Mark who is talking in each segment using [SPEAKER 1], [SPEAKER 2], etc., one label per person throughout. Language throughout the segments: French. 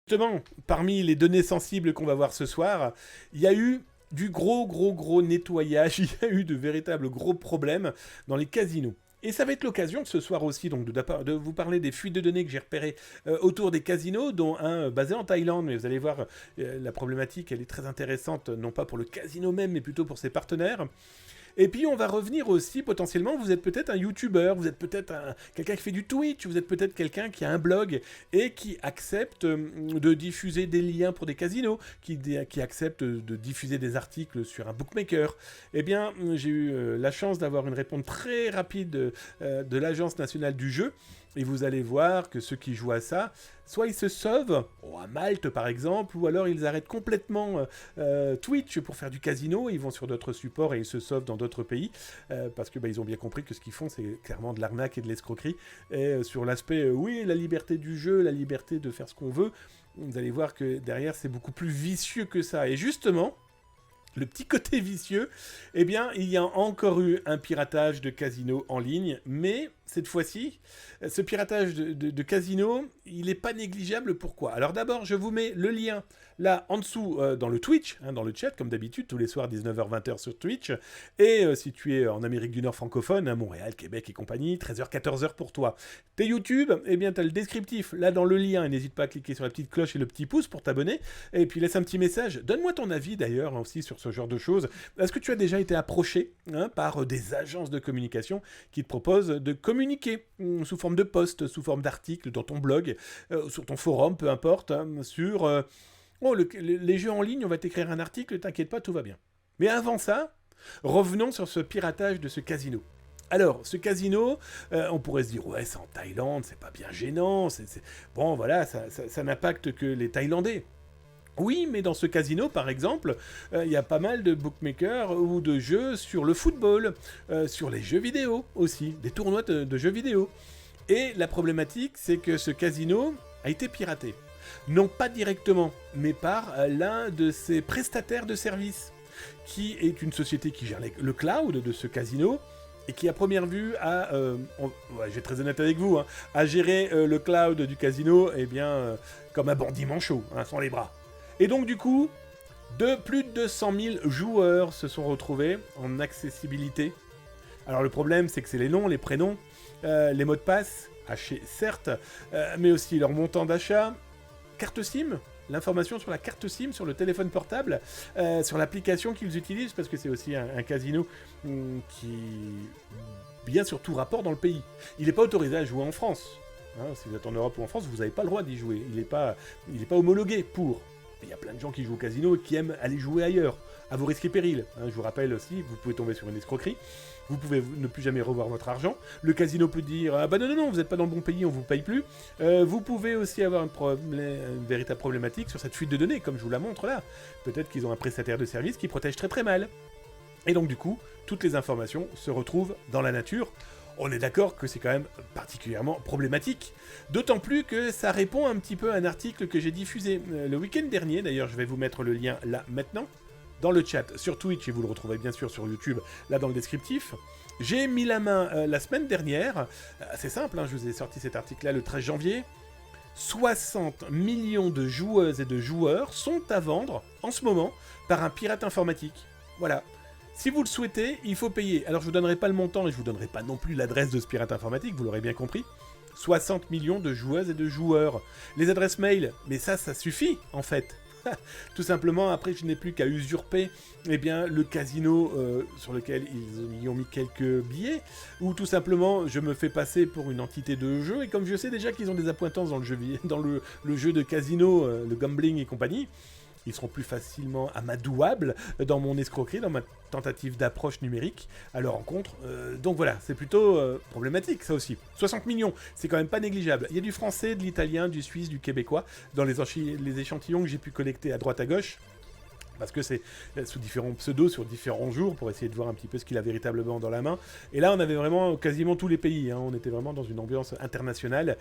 [SPEAKER 1] Justement, parmi les données sensibles qu'on va voir ce soir, il y a eu du gros nettoyage, il y a eu de véritables gros problèmes dans les casinos. Et ça va être l'occasion ce soir aussi donc de vous parler des fuites de données que j'ai repérées autour des casinos, dont un basé en Thaïlande. Mais vous allez voir, la problématique, elle est très intéressante, non pas pour le casino même, mais plutôt pour ses partenaires. Et puis on va revenir aussi, potentiellement, vous êtes peut-être un YouTuber, vous êtes peut-être quelqu'un qui fait du Twitch, vous êtes peut-être quelqu'un qui a un blog et qui accepte de diffuser des liens pour des casinos, qui accepte de diffuser des articles sur un bookmaker. Eh bien, j'ai eu la chance d'avoir une réponse très rapide de l'Agence nationale du jeu. Et vous allez voir que ceux qui jouent à ça, soit ils se sauvent, à Malte par exemple, ou alors ils arrêtent complètement Twitch pour faire du casino, ils vont sur d'autres supports et ils se sauvent dans d'autres pays, parce que ils ont bien compris que ce qu'ils font, c'est clairement de l'arnaque et de l'escroquerie. Et sur l'aspect, oui, la liberté du jeu, la liberté de faire ce qu'on veut, vous allez voir que derrière, c'est beaucoup plus vicieux que ça. Et justement, le petit côté vicieux, eh bien, il y a encore eu un piratage de casino en ligne, mais cette fois-ci, ce piratage de casino, il n'est pas négligeable. Pourquoi ? Alors d'abord, je vous mets le lien là en dessous dans le Twitch, dans le chat, comme d'habitude, tous les soirs 19h-20h sur Twitch. Et si tu es en Amérique du Nord francophone, Montréal, Québec et compagnie, 13h-14h pour toi. T'es YouTube, eh bien tu as le descriptif là dans le lien, et n'hésite pas à cliquer sur la petite cloche et le petit pouce pour t'abonner. Et puis laisse un petit message. Donne-moi ton avis d'ailleurs aussi sur ce genre de choses. Est-ce que tu as déjà été approché par des agences de communication qui te proposent de communiquer sous forme de post, sous forme d'article dans ton blog, sur ton forum, peu importe, sur les jeux en ligne, on va t'écrire un article, t'inquiète pas, tout va bien. Mais avant ça, revenons sur ce piratage de ce casino. Alors, ce casino, on pourrait se dire, ouais, c'est en Thaïlande, c'est pas bien gênant, bon, voilà, ça n'impacte que les Thaïlandais. Oui, mais dans ce casino, par exemple, il y a pas mal de bookmakers ou de jeux sur le football, sur les jeux vidéo aussi, des tournois de jeux vidéo. Et la problématique, c'est que ce casino a été piraté. Non pas directement, mais par l'un de ses prestataires de services, qui est une société qui gère le cloud de ce casino, et qui à première vue je vais être très honnête avec vous, a géré le cloud du casino comme un bandit manchot, sans les bras. Et donc du coup, plus de 200 000 joueurs se sont retrouvés en accessibilité. Alors le problème, c'est que c'est les noms, les prénoms, les mots de passe, hachés certes, mais aussi leur montant d'achat, carte SIM, l'information sur la carte SIM, sur le téléphone portable, sur l'application qu'ils utilisent, parce que c'est aussi un casino qui bien sur tout rapport dans le pays. Il n'est pas autorisé à jouer en France. Si vous êtes en Europe ou en France, vous n'avez pas le droit d'y jouer. Il n'est pas homologué pour. Il y a plein de gens qui jouent au casino et qui aiment aller jouer ailleurs, à vos risques et périls. Je vous rappelle aussi, vous pouvez tomber sur une escroquerie, vous pouvez ne plus jamais revoir votre argent, le casino peut dire « Ah bah non, vous n'êtes pas dans le bon pays, on vous paye plus ». Vous pouvez aussi avoir une véritable problématique sur cette fuite de données, comme je vous la montre là. Peut-être qu'ils ont un prestataire de service qui protège très très mal. Et donc du coup, toutes les informations se retrouvent dans la nature. On est d'accord que c'est quand même particulièrement problématique. D'autant plus que ça répond un petit peu à un article que j'ai diffusé le week-end dernier. D'ailleurs, je vais vous mettre le lien là maintenant, dans le chat, sur Twitch, et vous le retrouvez bien sûr sur YouTube, là dans le descriptif. J'ai mis la main la semaine dernière. C'est simple, je vous ai sorti cet article-là le 13 janvier. 60 millions de joueuses et de joueurs sont à vendre en ce moment par un pirate informatique. Voilà. Si vous le souhaitez, il faut payer. Alors je ne vous donnerai pas le montant et je ne vous donnerai pas non plus l'adresse de ce pirate informatique, vous l'aurez bien compris. 60 millions de joueuses et de joueurs. Les adresses mail, mais ça suffit en fait. Tout simplement, après je n'ai plus qu'à usurper le casino sur lequel ils y ont mis quelques billets, ou tout simplement je me fais passer pour une entité de jeu, et comme je sais déjà qu'ils ont des appointances dans le jeu de casino, le gambling et compagnie, ils seront plus facilement amadouables dans mon escroquerie, dans ma tentative d'approche numérique à leur rencontre. Donc voilà, c'est plutôt problématique ça aussi. 60 millions, c'est quand même pas négligeable. Il y a du français, de l'italien, du suisse, du québécois dans les échantillons que j'ai pu collecter à droite à gauche. Parce que c'est sous différents pseudos, sur différents jours, pour essayer de voir un petit peu ce qu'il a véritablement dans la main. Et là, on avait vraiment quasiment tous les pays. On était vraiment dans une ambiance internationale.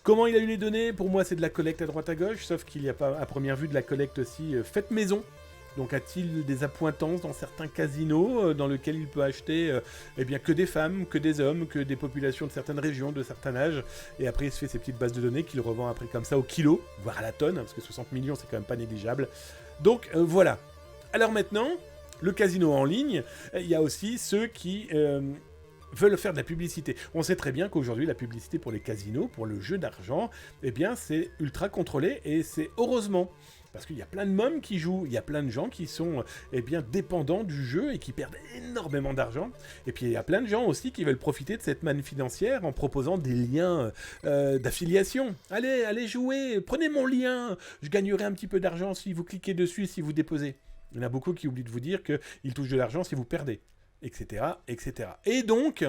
[SPEAKER 1] Comment il a eu les données ? Pour moi, c'est de la collecte à droite à gauche, sauf qu'il n'y a pas à première vue de la collecte aussi faite maison. Donc a-t-il des appointances dans certains casinos dans lesquels il peut acheter que des femmes, que des hommes, que des populations de certaines régions, de certains âges. Et après il se fait ses petites bases de données qu'il revend après comme ça au kilo, voire à la tonne, parce que 60 millions c'est quand même pas négligeable. Donc voilà. Alors maintenant, le casino en ligne, il y a aussi ceux qui veulent faire de la publicité. On sait très bien qu'aujourd'hui, la publicité pour les casinos, pour le jeu d'argent, eh bien, c'est ultra contrôlé et c'est heureusement. Parce qu'il y a plein de mômes qui jouent, il y a plein de gens qui sont dépendants du jeu et qui perdent énormément d'argent. Et puis il y a plein de gens aussi qui veulent profiter de cette manne financière en proposant des liens d'affiliation. Allez jouer, prenez mon lien, je gagnerai un petit peu d'argent si vous cliquez dessus, si vous déposez. Il y en a beaucoup qui oublient de vous dire qu'ils touchent de l'argent si vous perdez, etc., etc. Et donc,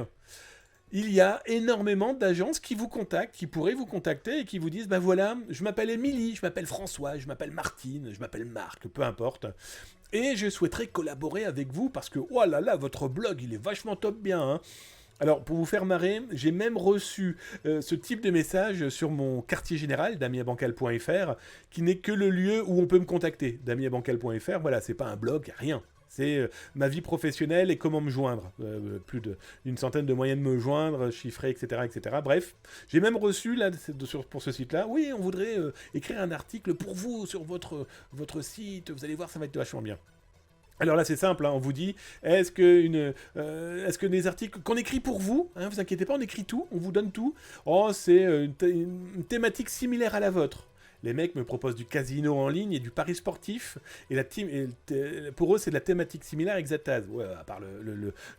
[SPEAKER 1] il y a énormément d'agences qui vous contactent, qui pourraient vous contacter et qui vous disent, voilà, je m'appelle Émilie, je m'appelle François, je m'appelle Martine, je m'appelle Marc, peu importe. Et je souhaiterais collaborer avec vous parce que, oh là là, votre blog, il est vachement top bien, hein. Alors, pour vous faire marrer, j'ai même reçu ce type de message sur mon quartier général, damiabancal.fr, qui n'est que le lieu où on peut me contacter. Damiabancal.fr, voilà, c'est pas un blog, rien. C'est ma vie professionnelle et comment me joindre. Plus d'une centaine de moyens de me joindre, chiffrés, etc., etc. Bref, j'ai même reçu, là, pour ce site-là, oui, on voudrait écrire un article pour vous sur votre site, vous allez voir, ça va être vachement bien. Alors là, c'est simple, hein, on vous dit, est-ce que des articles qu'on écrit pour vous, hein, vous inquiétez pas, on écrit tout, on vous donne tout. Oh, c'est une thématique similaire à la vôtre. Les mecs me proposent du casino en ligne et du pari sportif, et pour eux, c'est de la thématique similaire exacte. Ouais, à part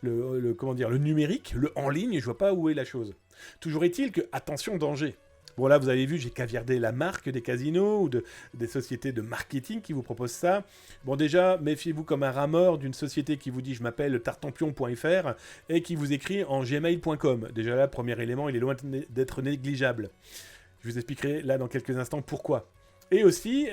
[SPEAKER 1] le numérique, le en ligne, je vois pas où est la chose. Toujours est-il que, attention, danger. Bon là, vous avez vu, j'ai caviardé la marque des casinos ou des sociétés de marketing qui vous proposent ça. Bon déjà, méfiez-vous comme un rat mort d'une société qui vous dit « je m'appelle tartampion.fr » et qui vous écrit en gmail.com. Déjà là, premier élément, il est loin d'être négligeable. Je vous expliquerai là dans quelques instants pourquoi. Et aussi,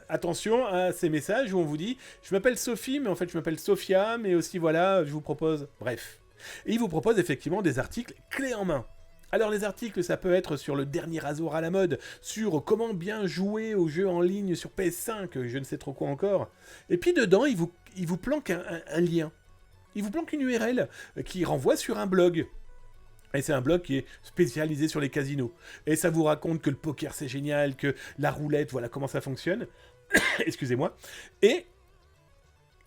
[SPEAKER 1] attention à ces messages où on vous dit « je m'appelle Sophie, mais en fait je m'appelle Sophia, mais aussi voilà, je vous propose... » Bref. Et il vous propose effectivement des articles clés en main. Alors les articles, ça peut être sur le dernier rasoir à la mode, sur comment bien jouer aux jeux en ligne sur PS5, je ne sais trop quoi encore. Et puis dedans, il vous planque un lien. Il vous planque une URL qui renvoie sur un blog. Et c'est un blog qui est spécialisé sur les casinos. Et ça vous raconte que le poker c'est génial, que la roulette, voilà comment ça fonctionne. Excusez-moi. Et...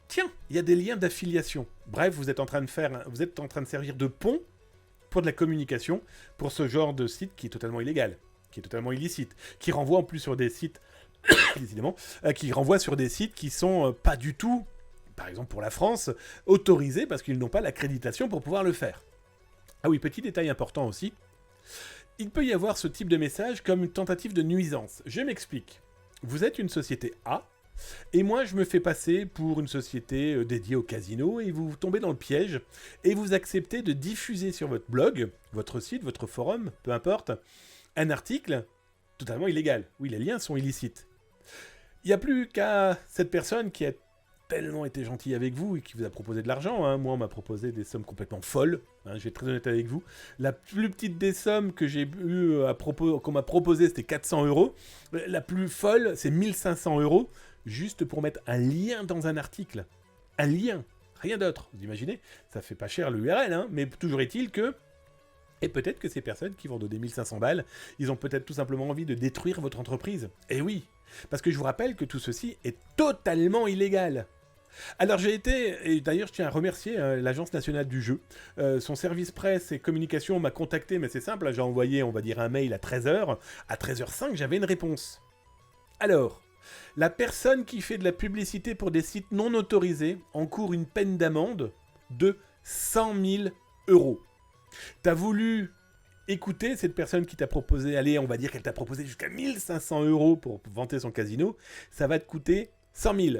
[SPEAKER 1] tiens, il y a des liens d'affiliation. Bref, vous êtes en train de servir de pont pour de la communication, pour ce genre de site qui est totalement illégal, qui est totalement illicite, qui renvoie en plus sur des sites, décidément, qui renvoie sur des sites qui sont pas du tout, par exemple pour la France, autorisés parce qu'ils n'ont pas l'accréditation pour pouvoir le faire. Ah oui, petit détail important aussi, il peut y avoir ce type de message comme une tentative de nuisance. Je m'explique. Vous êtes une société A, et moi, je me fais passer pour une société dédiée au casino et vous tombez dans le piège et vous acceptez de diffuser sur votre blog, votre site, votre forum, peu importe, un article totalement illégal. Oui, les liens sont illicites. Il n'y a plus qu'à cette personne qui a tellement été gentille avec vous et qui vous a proposé de l'argent. Hein. Moi, on m'a proposé des sommes complètement folles. Hein, je vais être très honnête avec vous. La plus petite des sommes que j'ai eu qu'on m'a proposé, c'était 400 €. La plus folle, c'est 1500 €. Juste pour mettre un lien dans un article. Un lien, rien d'autre. Vous imaginez ? Ça fait pas cher l'URL, hein, mais toujours est-il que... Et peut-être que ces personnes qui vont donner 1500 balles, ils ont peut-être tout simplement envie de détruire votre entreprise. Et oui, parce que je vous rappelle que tout ceci est totalement illégal. Alors j'ai été, et d'ailleurs je tiens à remercier l'Agence nationale du jeu, son service presse et communication m'a contacté, mais c'est simple, j'ai envoyé, on va dire, un mail à 13h, à 13h05 j'avais une réponse. Alors... la personne qui fait de la publicité pour des sites non autorisés encourt une peine d'amende de 100 000 €. T'as voulu écouter cette personne qui t'a proposé, allez, on va dire qu'elle t'a proposé jusqu'à 1500 € pour vanter son casino, ça va te coûter 100 000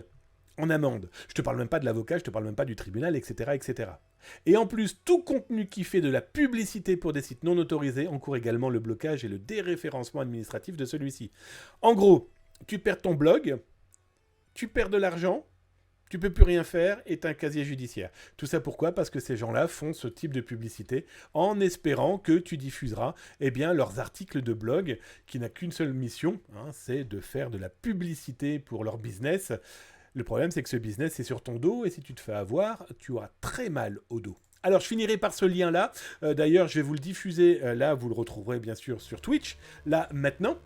[SPEAKER 1] en amende. Je te parle même pas de l'avocat, je te parle même pas du tribunal, etc., etc. Et en plus, tout contenu qui fait de la publicité pour des sites non autorisés encourt également le blocage et le déréférencement administratif de celui-ci. En gros... tu perds ton blog, tu perds de l'argent, tu peux plus rien faire et t'as un casier judiciaire. Tout ça pourquoi ? Parce que ces gens-là font ce type de publicité en espérant que tu diffuseras leurs articles de blog qui n'a qu'une seule mission, hein, c'est de faire de la publicité pour leur business Le problème, c'est que ce business, c'est sur ton dos, et si tu te fais avoir, tu auras très mal au dos. Alors, je finirai par ce lien-là. D'ailleurs, je vais vous le diffuser. Là, vous le retrouverez bien sûr sur Twitch, là, maintenant.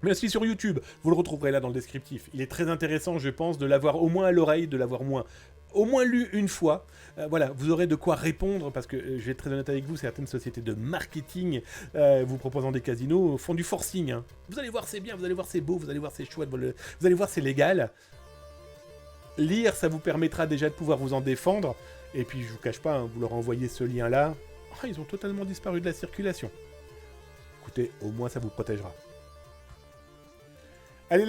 [SPEAKER 1] Mais aussi sur YouTube. Vous le retrouverez là dans le descriptif. Il est très intéressant, je pense, de l'avoir au moins à l'oreille, de l'avoir au moins lu une fois. Voilà, vous aurez de quoi répondre, parce que je vais être très honnête avec vous, certaines sociétés de marketing vous proposant des casinos font du forcing. Hein. Vous allez voir, c'est bien, vous allez voir, c'est beau, vous allez voir, c'est chouette, vous allez voir, c'est légal. Lire, ça vous permettra déjà de pouvoir vous en défendre. Et puis, je vous cache pas, hein, vous leur envoyez ce lien-là. Oh, ils ont totalement disparu de la circulation. Écoutez, au moins ça vous protégera.